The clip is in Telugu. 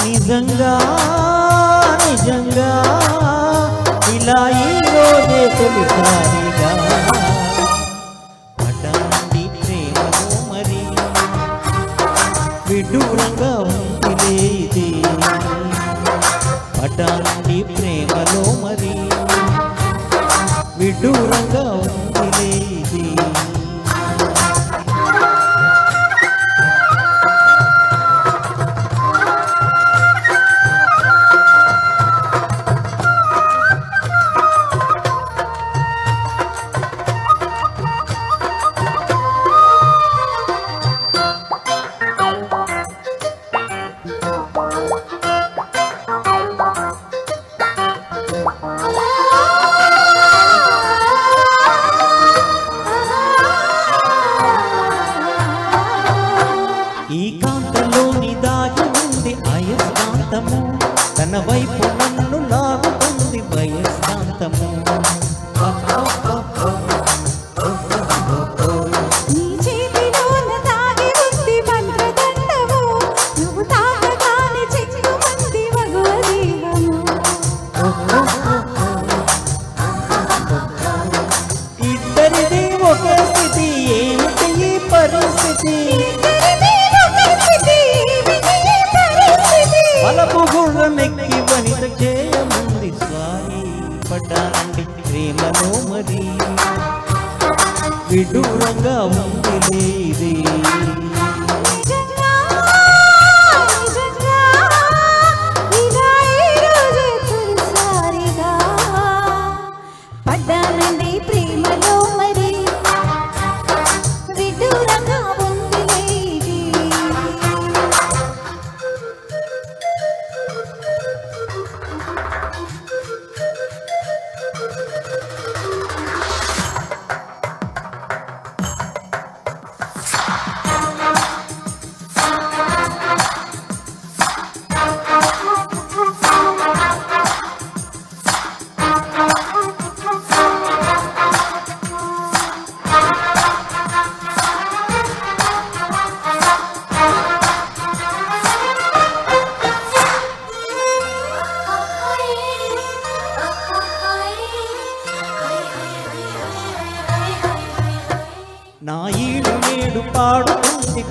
నిజంగా నిజంగా ఇలా ఈ రోజే తొలిసారిగా పడ్డానండి ప్రేమలో మరి విడ్డూరంగా ఉందిలే ఇది పడ్డానండి ప్రేమలో మరి విడ్డూరంగా ఉందిలే ఇది ఈ కాంతలోని దాగి ఉంది అయస్కాంతము తన వైపు నన్ను లాగుతుంది వయస్కాంతము నీ చేతిలోన దాగి ఉంది మంత్రదండము నువ్వు తాకగానే చిక్కుమంది మగువ దేహము ఇద్దరిది ఒక స్థితి ఏమిటి ఈ పరిస్థితి వలపు గుర్రమెక్కి వనిత చేయముంది స్వారీ పడ్డానండి ప్రేమలో మరి విడ్డూరంగా ఉంది ఇది పడ్డానండి ప్రేమలో మరి విడ్డూరంగా ఉంది ఇది నా ఈడు నేడు పాడుతుంది